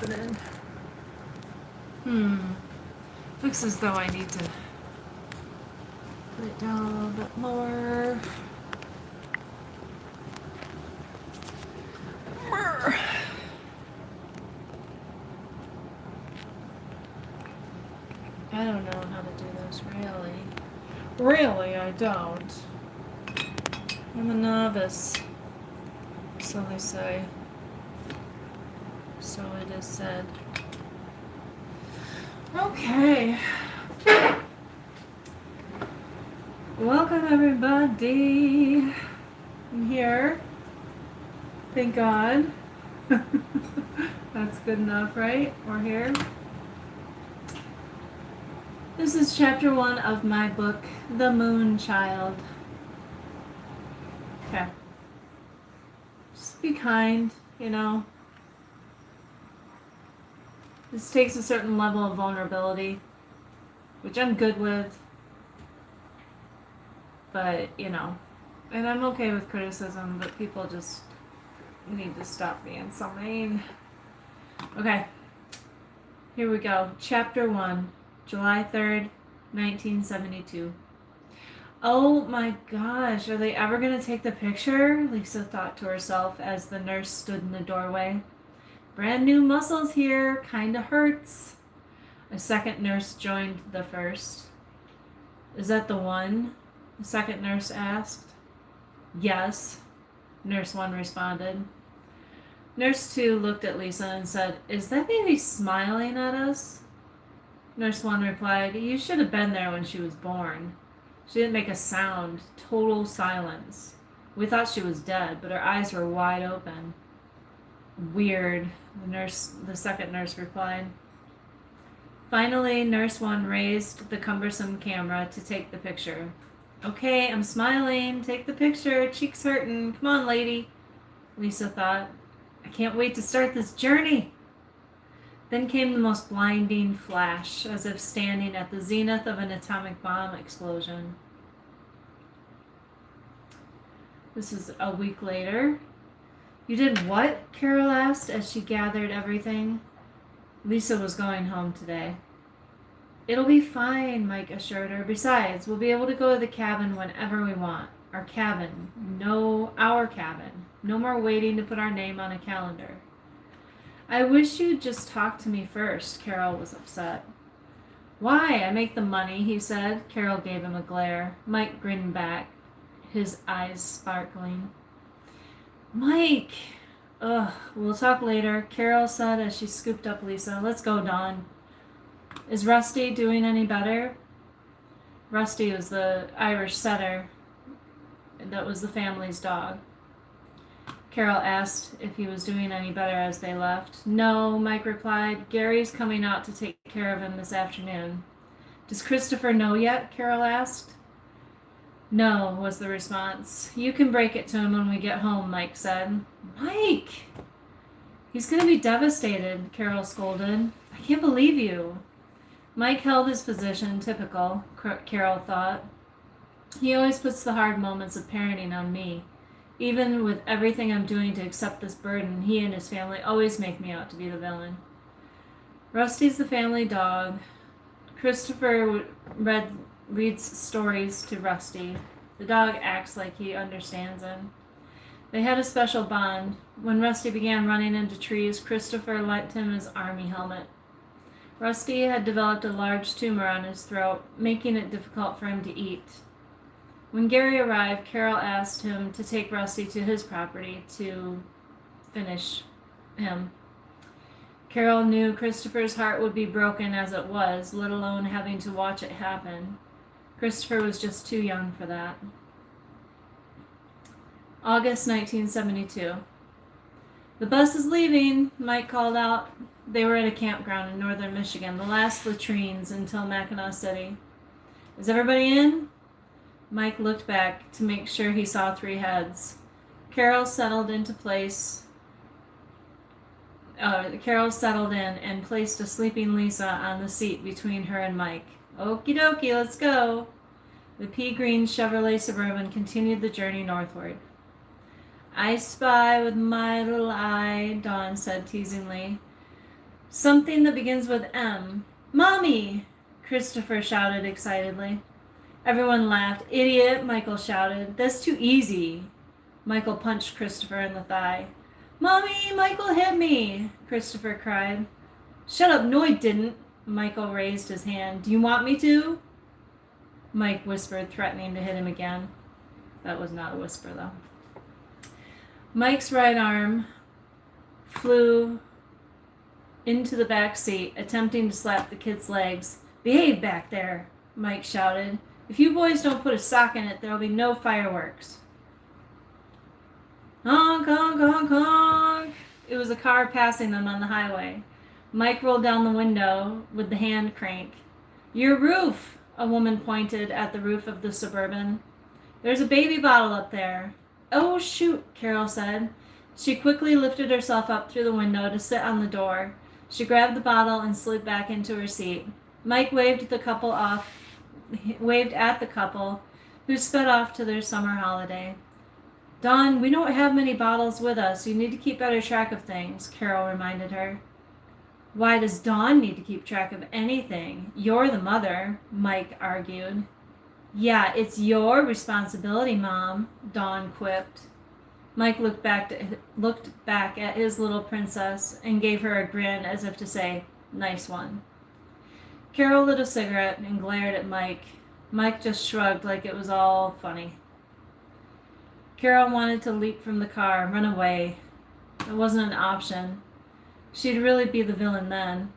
happening. Looks as though I need to put it down a little bit more. I don't know how to do this, really. Really, I don't. I'm a novice. So they say. So it is said. Okay. Welcome, everybody. I'm here. Thank God. That's good enough, right? We're here. This is chapter 1 of my book, The Moon Child. Okay. Just be kind, you know. This takes a certain level of vulnerability, which I'm good with. But, you know, and I'm okay with criticism, but people just need to stop being so mean. Okay. Here we go. Chapter 1, July 3rd, 1972. Oh my gosh, are they ever going to take the picture? Lisa thought to herself as the nurse stood in the doorway. Brand new muscles here, kinda hurts. A second nurse joined the first. Is that the one? The second nurse asked. Yes, Nurse 1 responded. Nurse 2 looked at Lisa and said, Is that baby smiling at us? Nurse 1 replied, You should have been there when she was born. She didn't make a sound, total silence. We thought she was dead, but her eyes were wide open. Weird, the second nurse replied. Finally, Nurse 1 raised the cumbersome camera to take the picture. Okay, I'm smiling. Take the picture. Cheeks hurting. Come on, lady, Lisa thought. I can't wait to start this journey. Then came the most blinding flash, as if standing at the zenith of an atomic bomb explosion. This is a week later. You did what? Carol asked as she gathered everything. Lisa was going home today. It'll be fine, Mike assured her. Besides, we'll be able to go to the cabin whenever we want. Our cabin. Our cabin. No more waiting to put our name on a calendar. I wish you'd just talk to me first, Carol was upset. Why? I make the money, he said. Carol gave him a glare. Mike grinned back, his eyes sparkling. Mike! Ugh, we'll talk later, Carol said as she scooped up Lisa. Let's go, Dawn. Is Rusty doing any better? Rusty was the Irish setter. That was the family's dog. Carol asked if he was doing any better as they left. No, Mike replied. Gary's coming out to take care of him this afternoon. Does Christopher know yet? Carol asked. No, was the response. You can break it to him when we get home, Mike said. Mike! He's going to be devastated, Carol scolded. I can't believe you. Mike held his position, typical, Carol thought. He always puts the hard moments of parenting on me. Even with everything I'm doing to accept this burden, he and his family always make me out to be the villain. Rusty's the family dog. Christopher reads stories to Rusty. The dog acts like he understands him. They had a special bond. When Rusty began running into trees, Christopher lent him his army helmet. Rusty had developed a large tumor on his throat, making it difficult for him to eat. When Gary arrived, Carol asked him to take Rusty to his property to finish him. Carol knew Christopher's heart would be broken as it was, let alone having to watch it happen. Christopher was just too young for that. August 1972. The bus is leaving, Mike called out. They were at a campground in northern Michigan, the last latrines until Mackinac City. Is everybody in? Mike looked back to make sure he saw 3 heads. Carol settled in and placed a sleeping Lisa on the seat between her and Mike. Okie dokie, let's go. The pea green Chevrolet Suburban continued the journey northward. I spy with my little eye, Dawn said teasingly. Something that begins with M. Mommy! Christopher shouted excitedly. Everyone laughed. Idiot, Michael shouted. That's too easy. Michael punched Christopher in the thigh. Mommy, Michael hit me, Christopher cried. Shut up, no I didn't. Michael raised his hand. Do you want me to? Mike whispered, threatening to hit him again. That was not a whisper, though. Mike's right arm flew into the back seat, attempting to slap the kid's legs. Behave back there, Mike shouted. If you boys don't put a sock in it, there'll be no fireworks. Honk, honk, honk, honk. It was a car passing them on the highway. Mike rolled down the window with the hand crank. Your roof, a woman pointed at the roof of the Suburban. There's a baby bottle up there. Oh, shoot, Carol said. She quickly lifted herself up through the window to sit on the door. She grabbed the bottle and slid back into her seat. Mike waved at the couple, who sped off to their summer holiday. Dawn, we don't have many bottles with us. You need to keep better track of things, Carol reminded her. Why does Dawn need to keep track of anything? You're the mother, Mike argued. Yeah, it's your responsibility, Mom, Dawn quipped. Mike looked back at his little princess and gave her a grin as if to say, nice one. Carol lit a cigarette and glared at Mike. Mike just shrugged like it was all funny. Carol wanted to leap from the car, run away. It wasn't an option. She'd really be the villain then.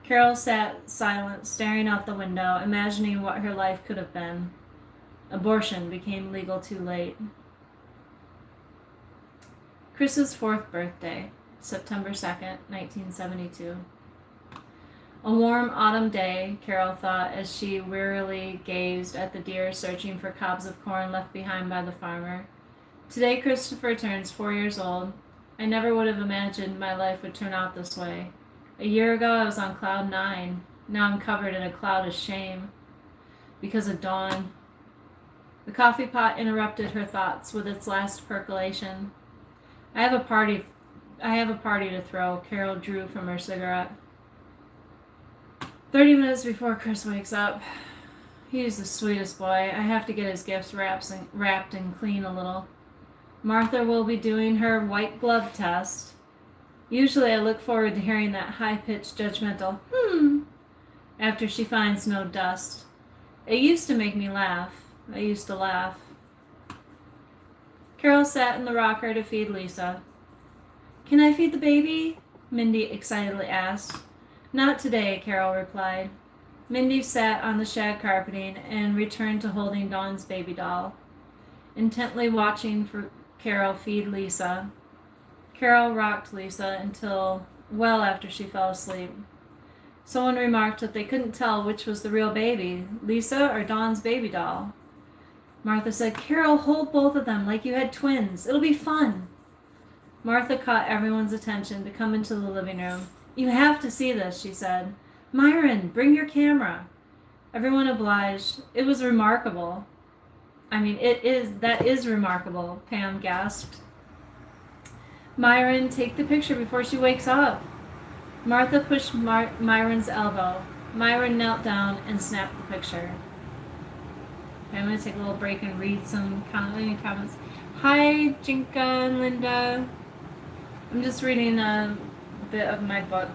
Carol sat silent, staring out the window, imagining what her life could have been. Abortion became legal too late. Chris's 4th birthday, September 2nd, 1972. A warm autumn day, Carol thought as she wearily gazed at the deer searching for cobs of corn left behind by the farmer. Today Christopher turns 4 years old. I never would have imagined my life would turn out this way. A year ago I was on cloud 9. Now I'm covered in a cloud of shame. Because of Dawn. The coffee pot interrupted her thoughts with its last percolation. I have a party to throw, Carol drew from her cigarette. 30 minutes before Chris wakes up. He's the sweetest boy. I have to get his gifts wrapped and clean a little. Martha will be doing her white glove test. Usually I look forward to hearing that high-pitched judgmental after she finds no dust. It used to make me laugh. I used to laugh. Carol sat in the rocker to feed Lisa. Can I feed the baby? Mindy excitedly asked. Not today, Carol replied. Mindy sat on the shag carpeting and returned to holding Dawn's baby doll, intently watching for Carol feed Lisa. Carol rocked Lisa until well after she fell asleep. Someone remarked that they couldn't tell which was the real baby, Lisa or Dawn's baby doll. Martha said, Carol, hold both of them like you had twins. It'll be fun. Martha caught everyone's attention to come into the living room. You have to see this, she said. Myron, bring your camera. Everyone obliged. It was remarkable. That is remarkable, Pam gasped. Myron, take the picture before she wakes up. Martha pushed Myron's elbow. Myron knelt down and snapped the picture. Okay, I'm going to take a little break and read some comments. Hi, Jinka and Linda. I'm just reading a bit of my book,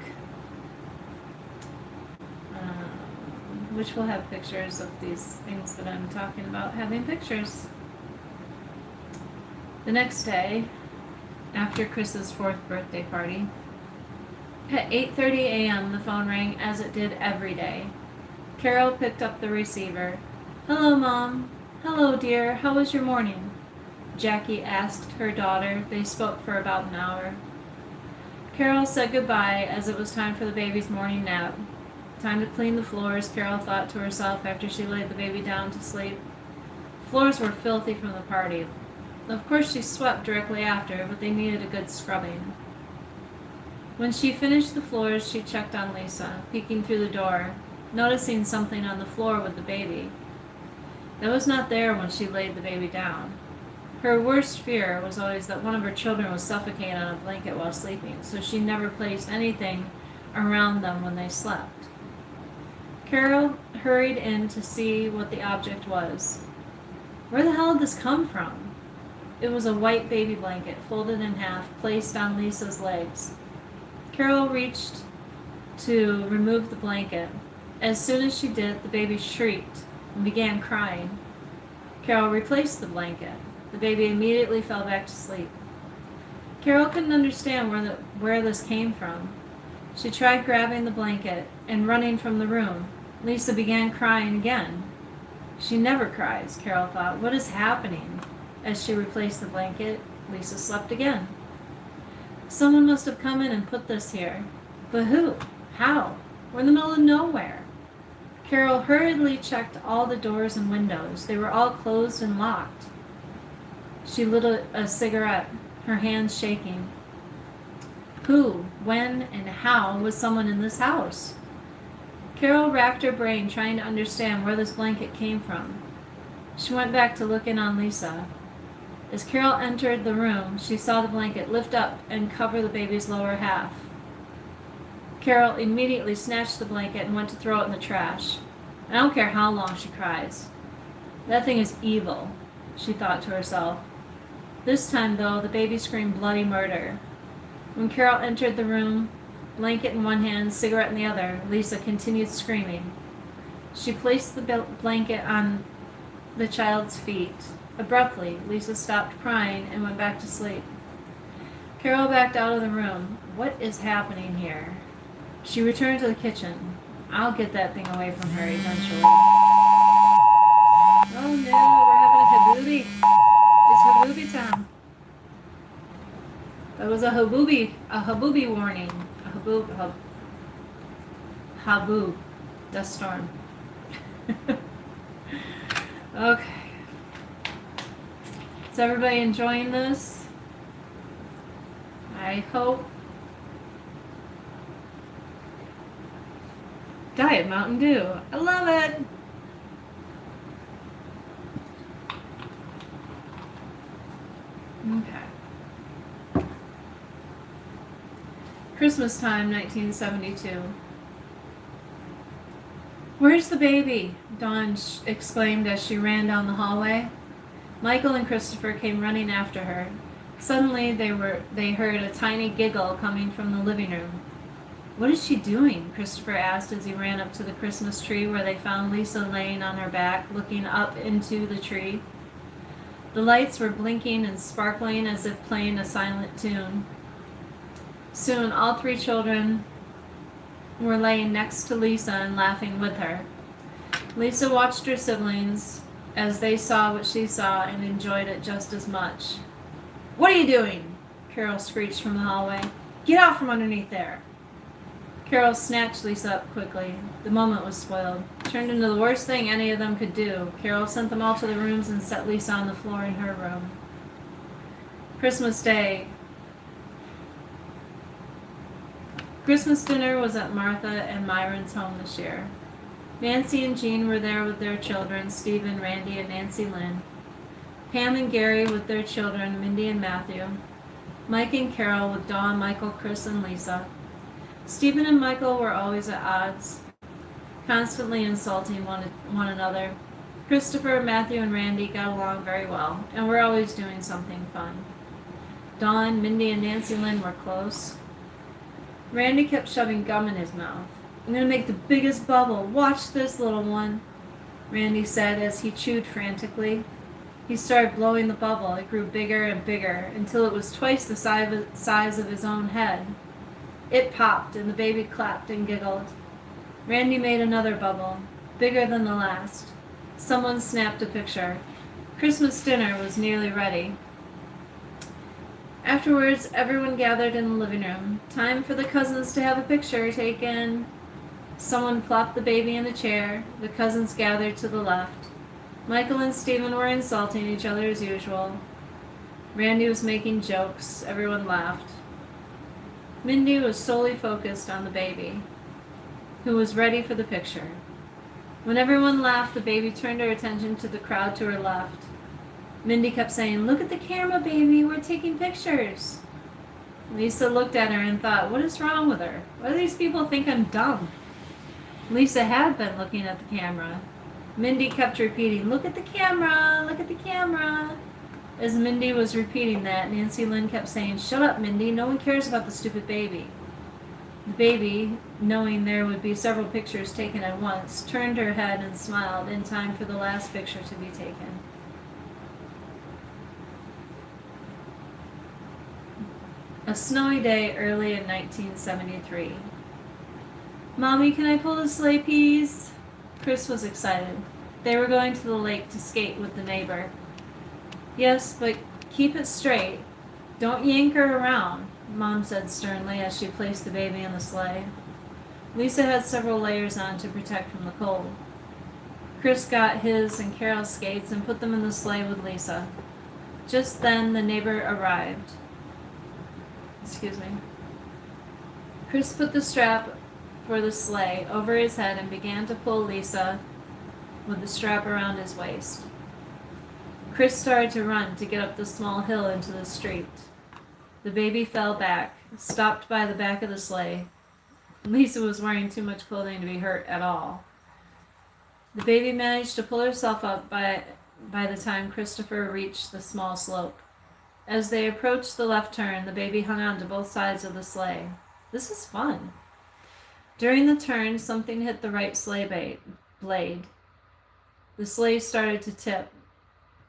which will have pictures of these things that I'm talking about having pictures. The next day, after Chris's 4th birthday party, at 8:30 a.m. the phone rang as it did every day. Carol picked up the receiver. Hello, Mom. Hello, dear. How was your morning? Jackie asked her daughter. They spoke for about an hour. Carol said goodbye as it was time for the baby's morning nap. Time to clean the floors, Carol thought to herself after she laid the baby down to sleep. Floors were filthy from the party. Of course she swept directly after, but they needed a good scrubbing. When she finished the floors, she checked on Lisa, peeking through the door, noticing something on the floor with the baby. That was not there when she laid the baby down. Her worst fear was always that one of her children was suffocating on a blanket while sleeping, so she never placed anything around them when they slept. Carol hurried in to see what the object was. Where the hell did this come from? It was a white baby blanket, folded in half, placed on Lisa's legs. Carol reached to remove the blanket. As soon as she did, the baby shrieked and began crying. Carol replaced the blanket. The baby immediately fell back to sleep. Carol couldn't understand where this came from. She tried grabbing the blanket and running from the room. Lisa began crying again. She never cries, Carol thought. What is happening? As she replaced the blanket, Lisa slept again. Someone must have come in and put this here. But who? How? We're in the middle of nowhere. Carol hurriedly checked all the doors and windows. They were all closed and locked. She lit a cigarette, her hands shaking. Who, when, and how was someone in this house? Carol racked her brain trying to understand where this blanket came from. She went back to look in on Lisa. As Carol entered the room, she saw the blanket lift up and cover the baby's lower half. Carol immediately snatched the blanket and went to throw it in the trash. I don't care how long she cries. That thing is evil, she thought to herself. This time, though, the baby screamed bloody murder. When Carol entered the room, blanket in one hand, cigarette in the other, Lisa continued screaming. She placed the blanket on the child's feet. Abruptly, Lisa stopped crying and went back to sleep. Carol backed out of the room. What is happening here? She returned to the kitchen. I'll get that thing away from her eventually. Oh no, we're having a habooby. It's habooby time. That was a habooby warning. Haboob. Dust storm. Okay. Is everybody enjoying this? I hope. Diet Mountain Dew. I love it. Okay. Christmas time, 1972. Where's the baby? Dawn exclaimed as she ran down the hallway. Michael and Christopher came running after her. Suddenly, they heard a tiny giggle coming from the living room. What is she doing? Christopher asked as he ran up to the Christmas tree where they found Lisa laying on her back, looking up into the tree. The lights were blinking and sparkling as if playing a silent tune. Soon, all three children were laying next to Lisa and laughing with her. Lisa watched her siblings as they saw what she saw and enjoyed it just as much. What are you doing? Carol screeched from the hallway. Get out from underneath there. Carol snatched Lisa up quickly. The moment was spoiled. Turned into the worst thing any of them could do. Carol sent them all to the rooms and set Lisa on the floor in her room. Christmas Day. Christmas dinner was at Martha and Myron's home this year. Nancy and Jean were there with their children, Stephen, Randy, and Nancy Lynn. Pam and Gary with their children, Mindy and Matthew. Mike and Carol with Dawn, Michael, Chris, and Lisa. Stephen and Michael were always at odds, constantly insulting one another. Christopher, Matthew, and Randy got along very well, and were always doing something fun. Dawn, Mindy, and Nancy Lynn were close. Randy kept shoving gum in his mouth. I'm going to make the biggest bubble. Watch this, little one, Randy said as he chewed frantically. He started blowing the bubble. It grew bigger and bigger until it was twice the size of his own head. It popped, and the baby clapped and giggled. Randy made another bubble, bigger than the last. Someone snapped a picture. Christmas dinner was nearly ready. Afterwards, everyone gathered in the living room. Time for the cousins to have a picture taken. Someone plopped the baby in a chair. The cousins gathered to the left. Michael and Stephen were insulting each other as usual. Randy was making jokes. Everyone laughed. Mindy was solely focused on the baby, who was ready for the picture. When everyone laughed, the baby turned her attention to the crowd to her left. Mindy kept saying, "Look at the camera, baby, we're taking pictures." Lisa looked at her and thought, what is wrong with her? Why do these people think I'm dumb? Lisa had been looking at the camera. Mindy kept repeating, look at the camera, look at the camera. As Mindy was repeating that, Nancy Lynn kept saying, shut up, Mindy, no one cares about the stupid baby. The baby, knowing there would be several pictures taken at once, turned her head and smiled in time for the last picture to be taken. A snowy day early in 1973. Mommy, can I pull the sleigh, please? Chris was excited. They were going to the lake to skate with the neighbor. Yes, but keep it straight. Don't yank her around, Mom said sternly as she placed the baby in the sleigh. Lisa had several layers on to protect from the cold. Chris got his and Carol's skates and put them in the sleigh with Lisa. Just then the neighbor arrived. Chris put the strap for the sleigh over his head and began to pull Lisa with the strap around his waist. Chris started to run to get up the small hill into the street. The baby fell back, stopped by the back of the sleigh. Lisa was wearing too much clothing to be hurt at all. The baby managed to pull herself up by the time Christopher reached the small slope. As they approached the left turn, the baby hung on to both sides of the sleigh. This is fun. During the turn, something hit the right sleigh blade. The sleigh started to tip.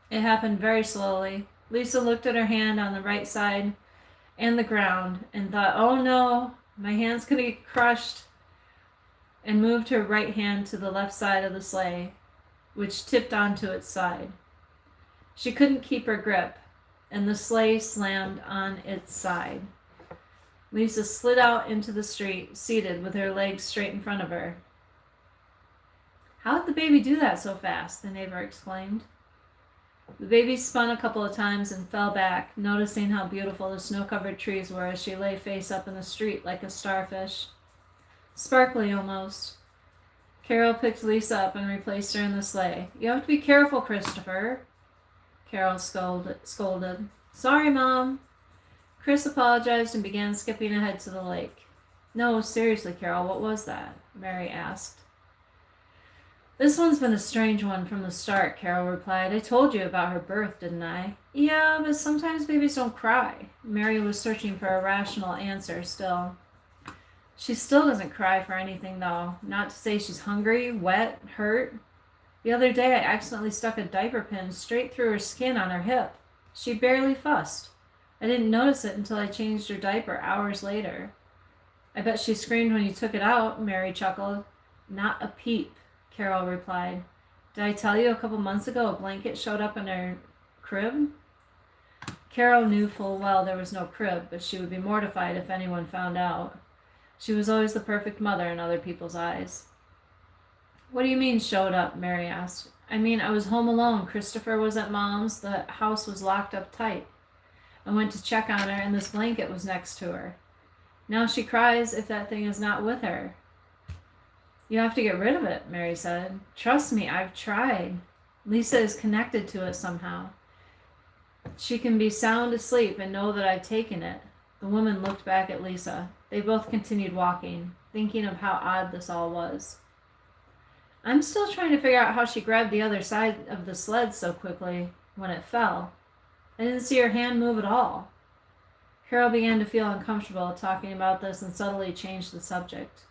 It happened very slowly. Lisa looked at her hand on the right side and the ground and thought, oh no, my hand's going to get crushed, and moved her right hand to the left side of the sleigh, which tipped onto its side. She couldn't keep her grip, and the sleigh slammed on its side. Lisa slid out into the street, seated with her legs straight in front of her. How did the baby do that so fast? The neighbor exclaimed. The baby spun a couple of times and fell back, noticing how beautiful the snow-covered trees were as she lay face up in the street like a starfish. Sparkly almost. Carol picked Lisa up and replaced her in the sleigh. You have to be careful, Christopher, Carol scolded. Sorry, Mom. Chris apologized and began skipping ahead to the lake. No, seriously, Carol, what was that? Mary asked. This one's been a strange one from the start, Carol replied. I told you about her birth, didn't I? Yeah, but sometimes babies don't cry. Mary was searching for a rational answer still. She still doesn't cry for anything, though. Not to say she's hungry, wet, hurt. The other day I accidentally stuck a diaper pin straight through her skin on her hip. She barely fussed. I didn't notice it until I changed her diaper hours later. I bet she screamed when you took it out, Mary chuckled. Not a peep, Carol replied. Did I tell you a couple months ago a blanket showed up in her crib? Carol knew full well there was no crib, but she would be mortified if anyone found out. She was always the perfect mother in other people's eyes. What do you mean showed up? Mary asked. I mean, I was home alone. Christopher was at Mom's. The house was locked up tight. I went to check on her, and this blanket was next to her. Now she cries if that thing is not with her. You have to get rid of it, Mary said. Trust me, I've tried. Lisa is connected to it somehow. She can be sound asleep and know that I've taken it. The woman looked back at Lisa. They both continued walking, thinking of how odd this all was. I'm still trying to figure out how she grabbed the other side of the sled so quickly when it fell. I didn't see her hand move at all. Carol began to feel uncomfortable talking about this and subtly changed the subject.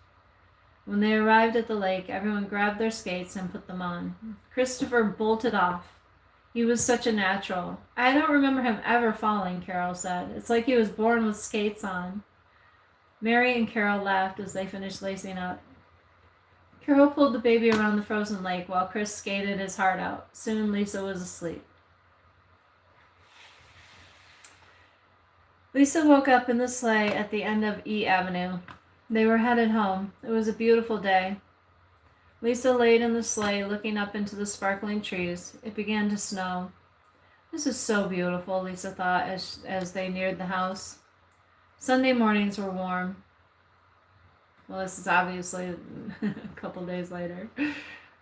When they arrived at the lake, everyone grabbed their skates and put them on. Christopher bolted off. He was such a natural. I don't remember him ever falling, Carol said. It's like he was born with skates on. Mary and Carol laughed as they finished lacing up. Carol pulled the baby around the frozen lake while Chris skated his heart out. Soon Lisa was asleep. Lisa woke up in the sleigh at the end of E Avenue. They were headed home. It was a beautiful day. Lisa laid in the sleigh, looking up into the sparkling trees. It began to snow. This is so beautiful, Lisa thought as they neared the house. Sunday mornings were warm. Well, this is obviously a couple days later.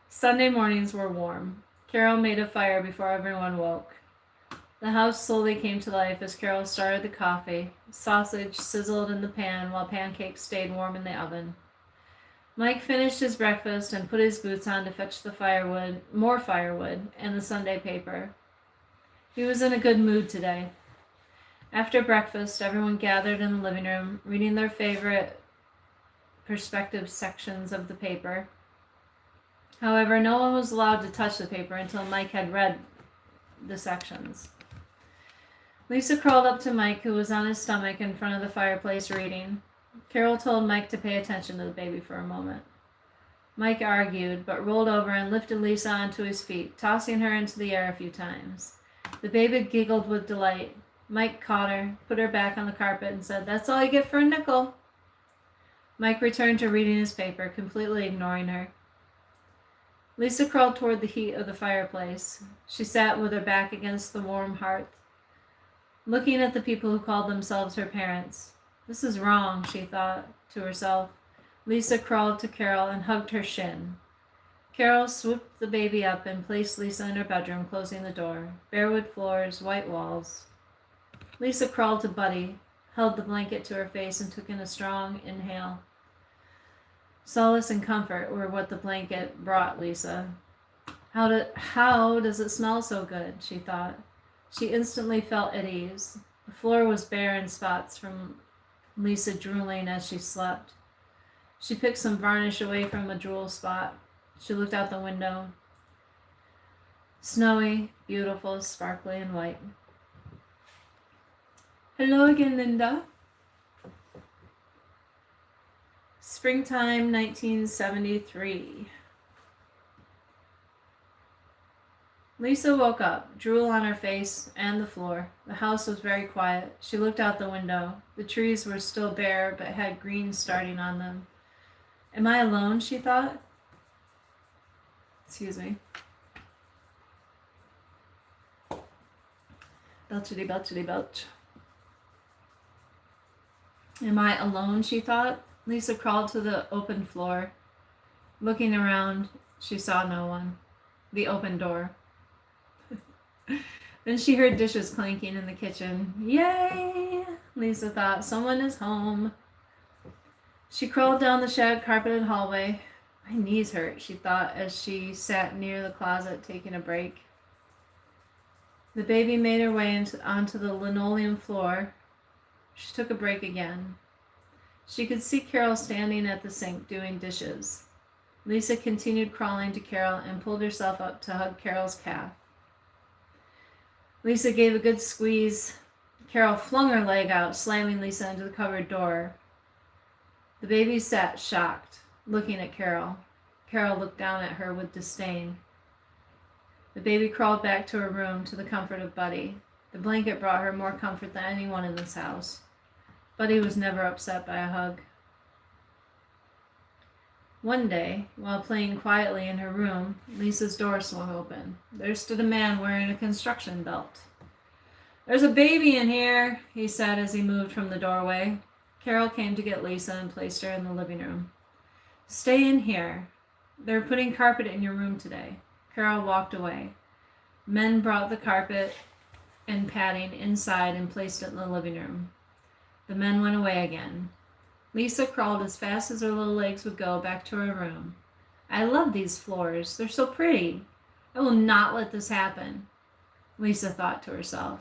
Sunday mornings were warm. Carol made a fire before everyone woke. The house slowly came to life as Carol started the coffee. Sausage sizzled in the pan while pancakes stayed warm in the oven. Mike finished his breakfast and put his boots on to fetch the more firewood, and the Sunday paper. He was in a good mood today. After breakfast, everyone gathered in the living room, reading their favorite perspective sections of the paper. However, no one was allowed to touch the paper until Mike had read the sections. Lisa crawled up to Mike, who was on his stomach in front of the fireplace reading. Carol told Mike to pay attention to the baby for a moment. Mike argued, but rolled over and lifted Lisa onto his feet, tossing her into the air a few times. The baby giggled with delight. Mike caught her, put her back on the carpet, and said, "That's all you get for a nickel." Mike returned to reading his paper, completely ignoring her. Lisa crawled toward the heat of the fireplace. She sat with her back against the warm hearth, looking at the people who called themselves her parents. This is wrong, she thought to herself. Lisa crawled to Carol and hugged her shin. Carol swooped the baby up and placed Lisa in her bedroom, closing the door. Barewood floors, white walls. Lisa crawled to Buddy, held the blanket to her face, and took in a strong inhale. Solace and comfort were what the blanket brought Lisa. How does it smell so good, she thought. She instantly felt at ease. The floor was bare in spots from Lisa drooling as she slept. She picked some varnish away from a drool spot. She looked out the window. Snowy, beautiful, sparkly, and white. Hello again, Linda. Springtime 1973. Lisa woke up, drool on her face and the floor. The house was very quiet. She looked out the window. The trees were still bare, but had green starting on them. Am I alone, she thought? Excuse me. Belchity, belchity, belch. Am I alone, she thought? Lisa crawled to the open floor. Looking around, she saw no one. The open door. Then she heard dishes clanking in the kitchen. Yay! Lisa thought, someone is home. She crawled down the shag carpeted hallway. My knees hurt, she thought, as she sat near the closet taking a break. The baby made her way onto the linoleum floor. She took a break again. She could see Carol standing at the sink doing dishes. Lisa continued crawling to Carol and pulled herself up to hug Carol's calf. Lisa gave a good squeeze. Carol flung her leg out, slamming Lisa into the cupboard door. The baby sat shocked, looking at Carol. Carol looked down at her with disdain. The baby crawled back to her room to the comfort of Buddy. The blanket brought her more comfort than anyone in this house. Buddy was never upset by a hug. One day, while playing quietly in her room, Lisa's door swung open. There stood a man wearing a construction belt. "There's a baby in here," he said as he moved from the doorway. Carol came to get Lisa and placed her in the living room. "Stay in here. They're putting carpet in your room today." Carol walked away. Men brought the carpet and padding inside and placed it in the living room. The men went away again. Lisa crawled as fast as her little legs would go back to her room. "I love these floors. They're so pretty. I will not let this happen," Lisa thought to herself.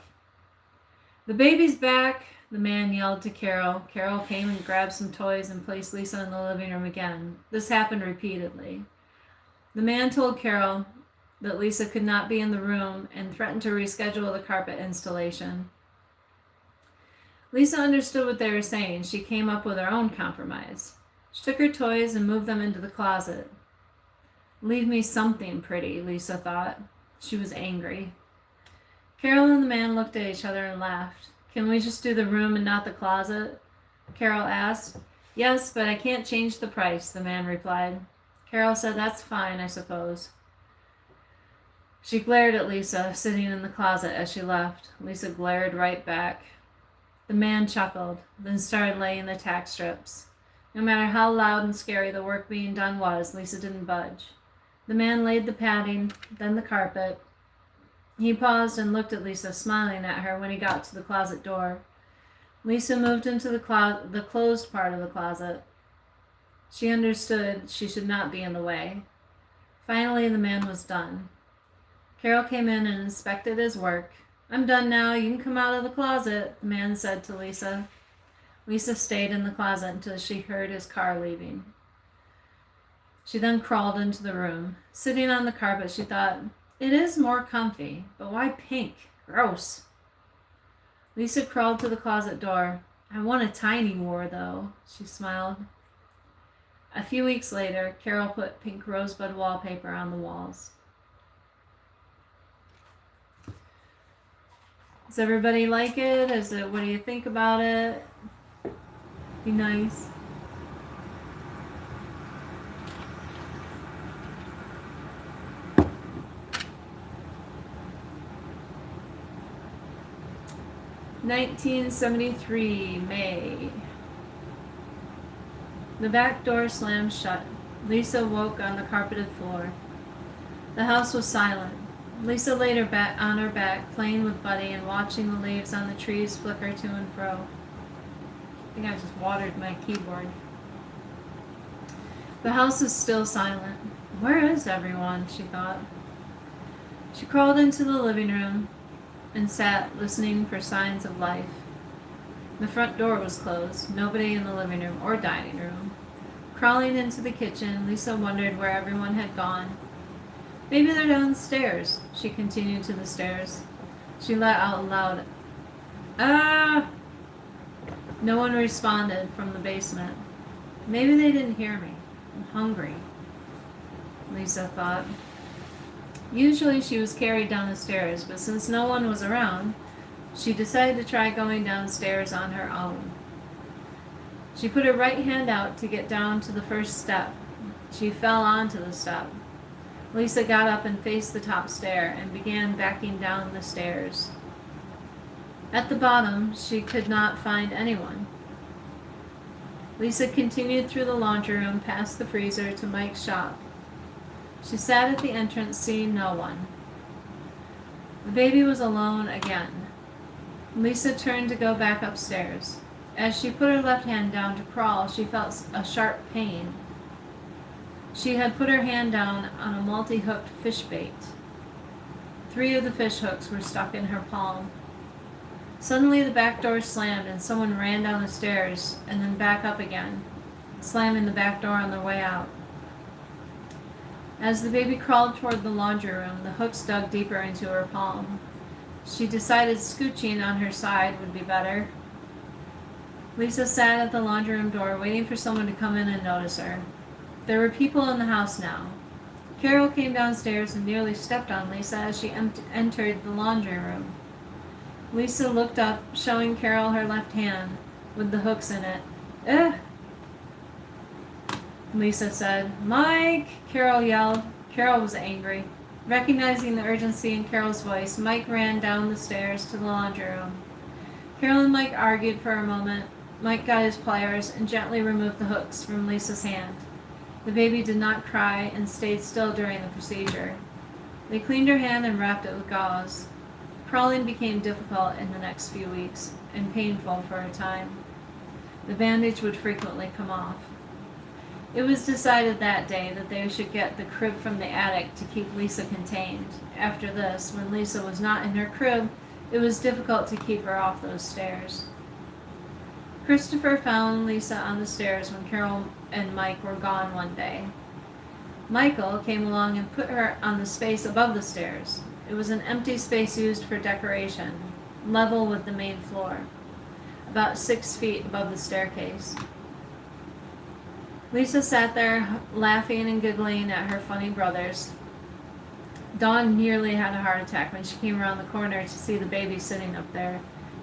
"The baby's back," the man yelled to Carol. Carol came and grabbed some toys and placed Lisa in the living room again. This happened repeatedly. The man told Carol that Lisa could not be in the room and threatened to reschedule the carpet installation. Lisa understood what they were saying. She came up with her own compromise. She took her toys and moved them into the closet. "Leave me something pretty," Lisa thought. She was angry. Carol and the man looked at each other and laughed. "Can we just do the room and not the closet?" Carol asked. "Yes, but I can't change the price," the man replied. Carol said, "That's fine, I suppose." She glared at Lisa, sitting in the closet as she left. Lisa glared right back. The man chuckled, then started laying the tack strips. No matter how loud and scary the work being done was, Lisa didn't budge. The man laid the padding, then the carpet. He paused and looked at Lisa, smiling at her when he got to the closet door. Lisa moved into the closed part of the closet. She understood she should not be in the way. Finally, the man was done. Carol came in and inspected his work. "I'm done now. You can come out of the closet," the man said to Lisa. Lisa stayed in the closet until she heard his car leaving. She then crawled into the room. Sitting on the carpet, she thought, "It is more comfy, but why pink? Gross." Lisa crawled to the closet door. "I want a tiny war, though," she smiled. A few weeks later, Carol put pink rosebud wallpaper on the walls. Does everybody like it? What do you think about it? Be nice. "1973, May. The back door slammed shut. Lisa woke on the carpeted floor. The house was silent. Lisa laid her back on her back, playing with Buddy and watching the leaves on the trees flicker to and fro. I think I just watered my keyboard. The house is still silent. Where is everyone? She thought. She crawled into the living room and sat listening for signs of life. The front door was closed. Nobody in the living room or dining room. Crawling into the kitchen, Lisa wondered where everyone had gone. Maybe they're downstairs. She continued to the stairs. She let out loud, "Ah!" No one responded from the basement. Maybe they didn't hear me. I'm hungry, Lisa thought. Usually she was carried down the stairs, but since no one was around, she decided to try going downstairs on her own. She put her right hand out to get down to the first step. She fell onto the step. Lisa got up and faced the top stair and began backing down the stairs. At the bottom, she could not find anyone. Lisa continued through the laundry room past the freezer to Mike's shop. She sat at the entrance, seeing no one. The baby was alone again. Lisa turned to go back upstairs. As she put her left hand down to crawl, she felt a sharp pain. She had put her hand down on a multi-hooked fish bait. 3 of the fish hooks were stuck in her palm. Suddenly the back door slammed and someone ran down the stairs and then back up again, slamming the back door on their way out. As the baby crawled toward the laundry room, the hooks dug deeper into her palm. She decided scooching on her side would be better. Lisa sat at the laundry room door, waiting for someone to come in and notice her. There were people in the house now. Carol came downstairs and nearly stepped on Lisa as she entered the laundry room. Lisa looked up, showing Carol her left hand with the hooks in it. "Ugh!" Lisa said. "Mike!" Carol yelled. Carol was angry. Recognizing the urgency in Carol's voice, Mike ran down the stairs to the laundry room. Carol and Mike argued for a moment. Mike got his pliers and gently removed the hooks from Lisa's hand. The baby did not cry and stayed still during the procedure. They cleaned her hand and wrapped it with gauze. Crawling became difficult in the next few weeks and painful for a time. The bandage would frequently come off. It was decided that day that they should get the crib from the attic to keep Lisa contained. After this, when Lisa was not in her crib, it was difficult to keep her off those stairs. Christopher found Lisa on the stairs when Carol and Mike were gone one day. Michael came along and put her on the space above the stairs. It was an empty space used for decoration, level with the main floor, about 6 feet above the staircase. Lisa sat there laughing and giggling at her funny brothers. Dawn nearly had a heart attack when she came around the corner to see the baby sitting up there.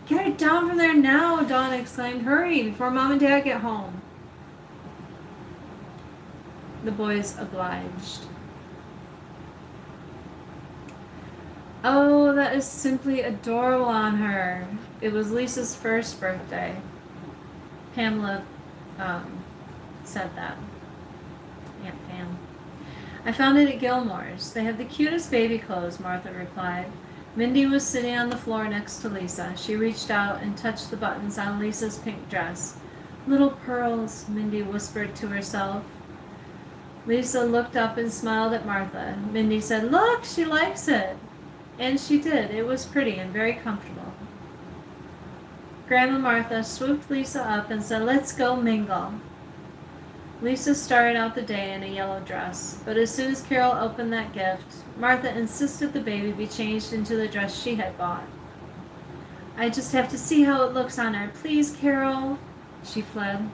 "Get her down from there now," Dawn exclaimed. "Hurry, before Mom and Dad get home." The boys obliged. "Oh, that is simply adorable on her." It was Lisa's first birthday. Pamela said that. Aunt Pam. "I found it at Gilmore's. They have the cutest baby clothes," Martha replied. Mindy was sitting on the floor next to Lisa. She reached out and touched the buttons on Lisa's pink dress. Little pearls, Mindy whispered to herself. Lisa looked up and smiled at Martha. Mindy said, "Look, she likes it." And she did. It was pretty and very comfortable. Grandma Martha swooped Lisa up and said, "Let's go mingle." Lisa started out the day in a yellow dress, but as soon as Carol opened that gift, Martha insisted the baby be changed into the dress she had bought. "I just have to see how it looks on her. Please, Carol," she pled.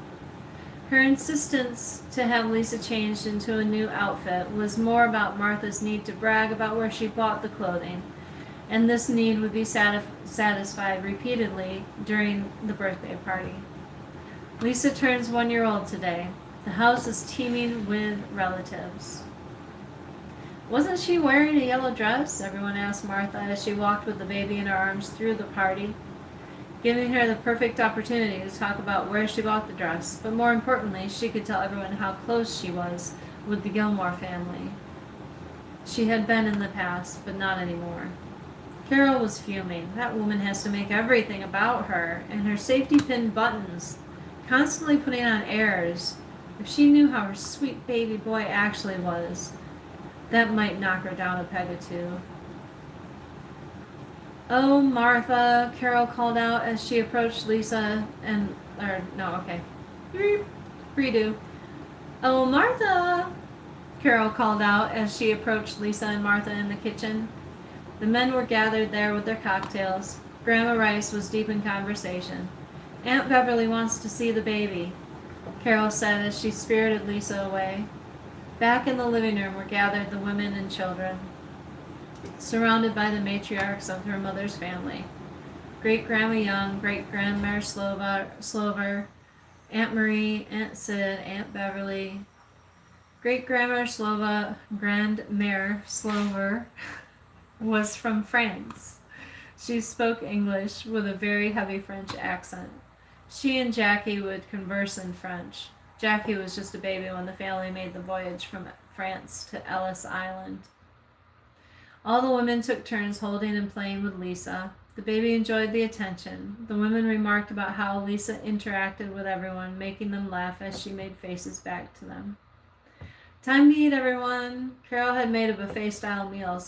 Her insistence to have Lisa changed into a new outfit was more about Martha's need to brag about where she bought the clothing, and this need would be satisfied repeatedly during the birthday party. Lisa turns 1 year old today. The house is teeming with relatives. "Wasn't she wearing a yellow dress?" everyone asked Martha as she walked with the baby in her arms through the party, giving her the perfect opportunity to talk about where she bought the dress, but more importantly, she could tell everyone how close she was with the Gilmore family. She had been in the past, but not anymore. Carol was fuming. That woman has to make everything about her, and her safety pin buttons, constantly putting on airs. If she knew how her sweet baby boy actually was, that might knock her down a peg or two. "Oh, Martha," Carol called out as she approached Lisa Redo. "Oh, Martha," Carol called out as she approached Lisa and Martha in the kitchen. The men were gathered there with their cocktails. Grandma Rice was deep in conversation. "Aunt Beverly wants to see the baby," Carol said as she spirited Lisa away. Back in the living room were gathered the women and children, surrounded by the matriarchs of her mother's family. Great-Grandma Young, Great-Grandmare Slover, Aunt Marie, Aunt Sid, Aunt Beverly. Great-Grandmare Grandmère Slover, was from France. She spoke English with a very heavy French accent. She and Jackie would converse in French. Jackie was just a baby when the family made the voyage from France to Ellis Island. All the women took turns holding and playing with Lisa. The baby enjoyed the attention. The women remarked about how Lisa interacted with everyone, making them laugh as she made faces back to them. "Time to eat, everyone." Carol had made a buffet-style meal,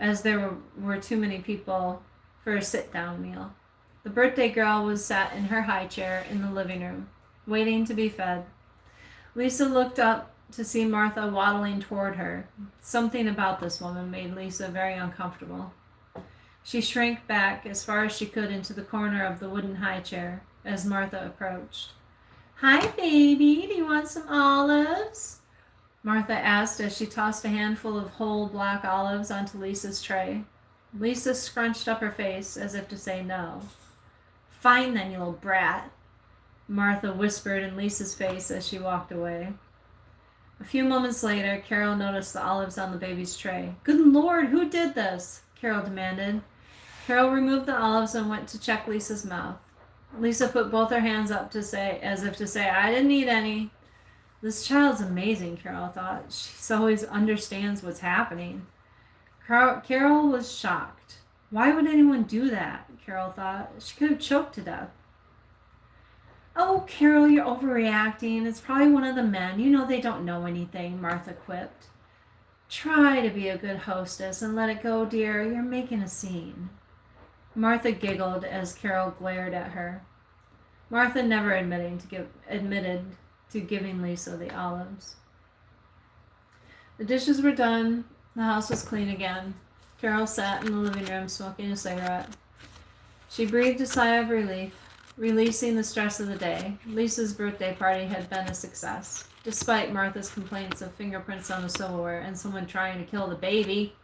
as there were too many people for a sit-down meal. The birthday girl was sat in her high chair in the living room, waiting to be fed. Lisa looked up to see Martha waddling toward her. Something about this woman made Lisa very uncomfortable. She shrank back as far as she could into the corner of the wooden high chair as Martha approached. "Hi, baby, do you want some olives?" Martha asked as she tossed a handful of whole black olives onto Lisa's tray. Lisa scrunched up her face as if to say no. "Fine then, you little brat," Martha whispered in Lisa's face as she walked away. A few moments later, Carol noticed the olives on the baby's tray. "Good Lord, who did this?" Carol demanded. Carol removed the olives and went to check Lisa's mouth. Lisa put both her hands up as if to say, "I didn't eat any." This child's amazing, Carol thought. She always understands what's happening. Carol was shocked. Why would anyone do that? Carol thought. She could have choked to death. "Oh, Carol, you're overreacting. It's probably one of the men. You know they don't know anything," Martha quipped. "Try to be a good hostess and let it go, dear. You're making a scene." Martha giggled as Carol glared at her. Martha never admitted to giving Lisa the olives. The dishes were done. The house was clean again. Carol sat in the living room smoking a cigarette. She breathed a sigh of relief, releasing the stress of the day. Lisa's birthday party had been a success, despite Martha's complaints of fingerprints on the silverware and someone trying to kill the baby.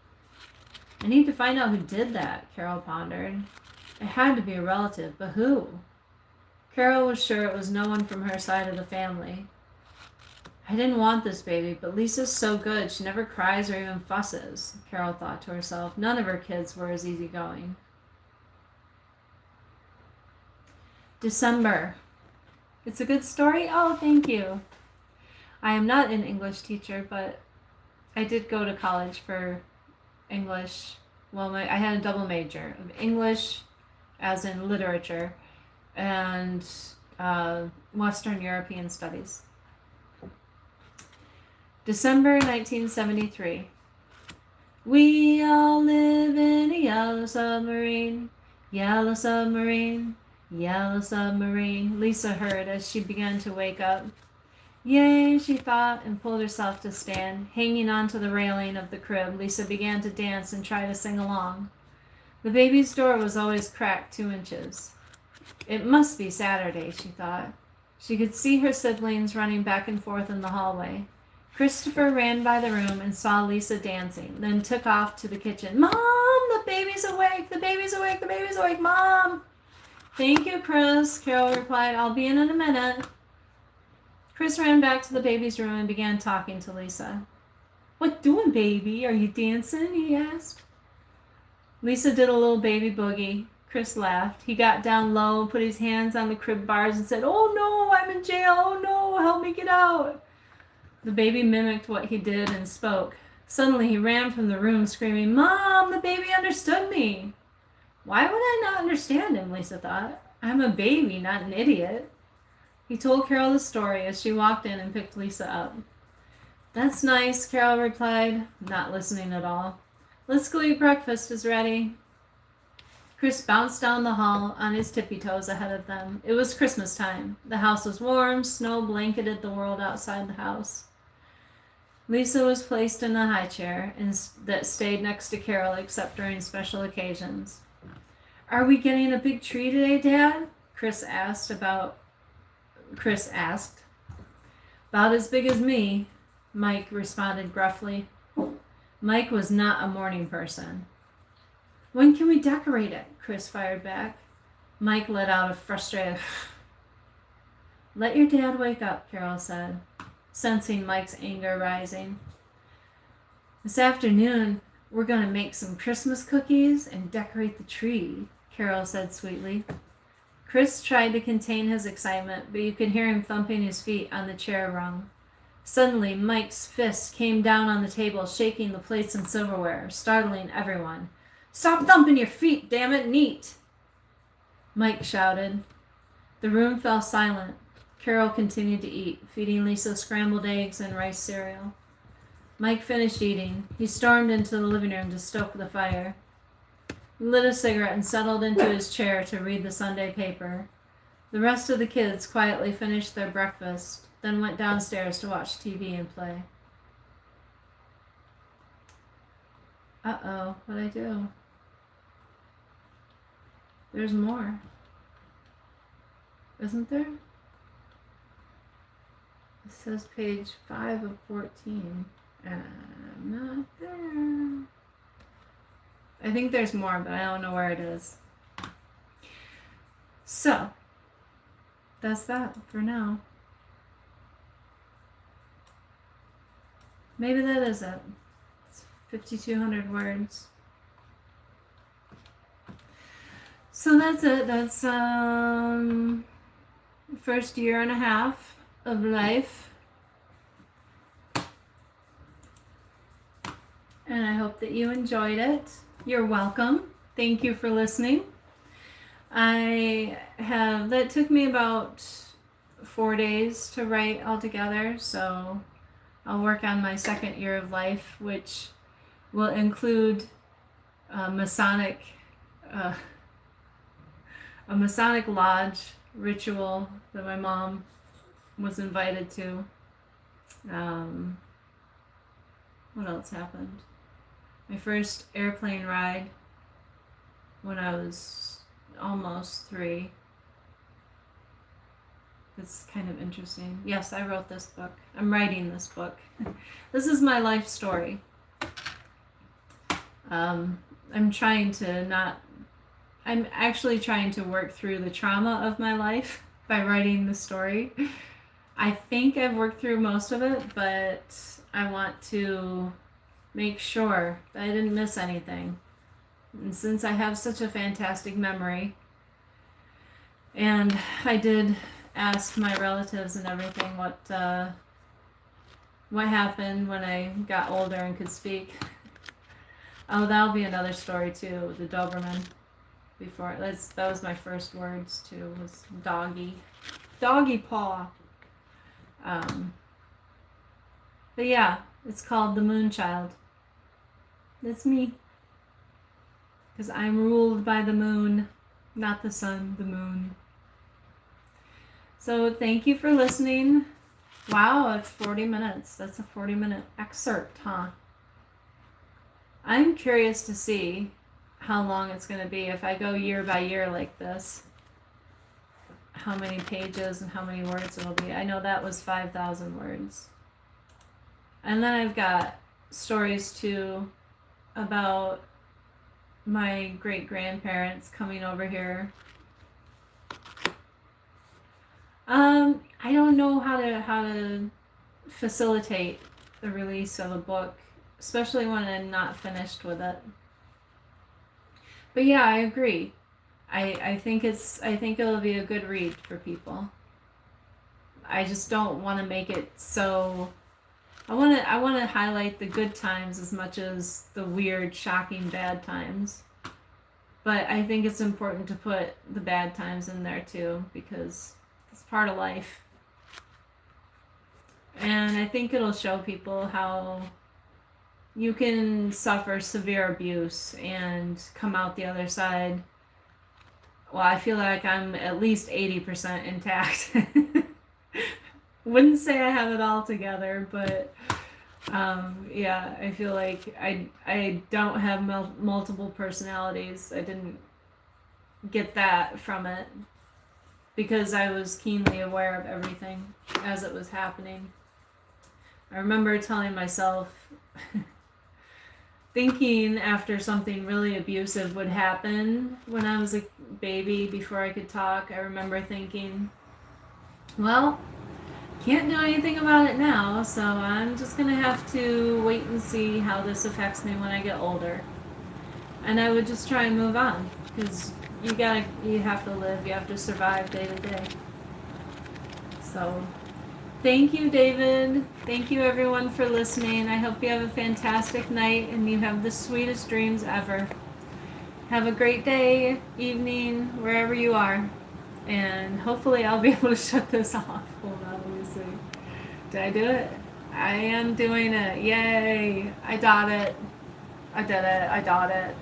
"I need to find out who did that," Carol pondered. It had to be a relative, but who? Carol was sure it was no one from her side of the family. "I didn't want this baby, but Lisa's so good. She never cries or even fusses," Carol thought to herself. None of her kids were as easygoing. December. It's a good story? Oh, thank you. I am not an English teacher, but I did go to college for English well, I had a double major of English, as in literature, and Western European studies. December 1973. We all live in a yellow submarine, yellow submarine, yellow submarine, Lisa heard as she began to wake up. Yay, she thought, and pulled herself to stand. Hanging onto the railing of the crib, Lisa began to dance and try to sing along. The baby's door was always cracked 2 inches. It must be Saturday, she thought. She could see her siblings running back and forth in the hallway. Christopher ran by the room and saw Lisa dancing, then took off to the kitchen. Mom, the baby's awake, the baby's awake, the baby's awake, Mom! Thank you, Chris, Carol replied. I'll be in a minute. Chris ran back to the baby's room and began talking to Lisa. What doing, baby? Are you dancing? He asked. Lisa did a little baby boogie. Chris laughed. He got down low and put his hands on the crib bars and said, Oh no, I'm in jail. Oh no, help me get out. The baby mimicked what he did and spoke. Suddenly he ran from the room screaming, Mom, the baby understood me. Why would I not understand him, Lisa thought. I'm a baby, not an idiot. He told Carol the story as she walked in and picked Lisa up. That's nice, Carol replied, not listening at all. Let's go eat breakfast is ready. Chris bounced down the hall on his tippy toes ahead of them. It was Christmas time. The house was warm, snow blanketed the world outside the house. Lisa was placed in a high chair that stayed next to Carol except during special occasions. Are we getting a big tree today, Dad? Chris asked. About as big as me, Mike responded gruffly. Mike was not a morning person. When can we decorate it? Chris fired back. Mike let out a frustrated Let your dad wake up, Carol said, sensing Mike's anger rising. This afternoon, we're going to make some Christmas cookies and decorate the tree, Carol said sweetly. Chris tried to contain his excitement, but you could hear him thumping his feet on the chair rung. Suddenly, Mike's fist came down on the table, shaking the plates and silverware, startling everyone. Stop thumping your feet, damn it, neat! Mike shouted. The room fell silent. Carol continued to eat, feeding Lisa scrambled eggs and rice cereal. Mike finished eating. He stormed into the living room to stoke the fire. He lit a cigarette and settled into his chair to read the Sunday paper. The rest of the kids quietly finished their breakfast, then went downstairs to watch TV and play. Uh-oh, what'd I do? There's more. Isn't there? It says page 5 of 14. And I'm not there. I think there's more, but I don't know where it is. So, that's that for now. Maybe that is it. It's 5,200 words. So that's it. That's first year and a half of life. And I hope that you enjoyed it. You're welcome. Thank you for listening. That took me about 4 days to write altogether, so I'll work on my second year of life, which will include a Masonic lodge ritual that my mom was invited to. What else happened? My first airplane ride when I was almost 3. It's kind of interesting. Yes, I wrote this book. I'm writing this book. This is my life story. I'm actually trying to work through the trauma of my life by writing the story. I think I've worked through most of it, but I want to make sure that I didn't miss anything. And since I have such a fantastic memory, and I did ask my relatives and everything what happened when I got older and could speak. Oh, that'll be another story too. The Doberman. Before that was my first words too. Was doggy paw. But yeah, it's called The Moonchild. That's me. Because I'm ruled by the moon, not the sun, the moon. So thank you for listening. Wow, it's 40 minutes. That's a 40-minute excerpt, huh? I'm curious to see how long it's going to be if I go year by year like this. How many pages and how many words it'll be. I know that was 5,000 words. And then I've got stories too about my great-grandparents coming over here. I don't know how to facilitate the release of a book, especially when I'm not finished with it. But yeah, I agree. I think it'll be a good read for people. I just don't want to make it so. I want to highlight the good times as much as the weird, shocking bad times. But I think it's important to put the bad times in there too, because it's part of life. And I think it'll show people how you can suffer severe abuse and come out the other side. Well, I feel like I'm at least 80% intact. Wouldn't say I have it all together, but yeah, I feel like I don't have multiple personalities. I didn't get that from it because I was keenly aware of everything as it was happening. I remember telling myself, thinking after something really abusive would happen when I was a baby before I could talk, I remember thinking, well, can't do anything about it now, so I'm just gonna have to wait and see how this affects me when I get older. And I would just try and move on, because you have to live, you have to survive day to day. So, thank you, David. Thank you, everyone, for listening. I hope you have a fantastic night and you have the sweetest dreams ever. Have a great day, evening, wherever you are. And hopefully I'll be able to shut this off. Hold on, let me see. Did I do it? I am doing it. Yay! I did it. I did it.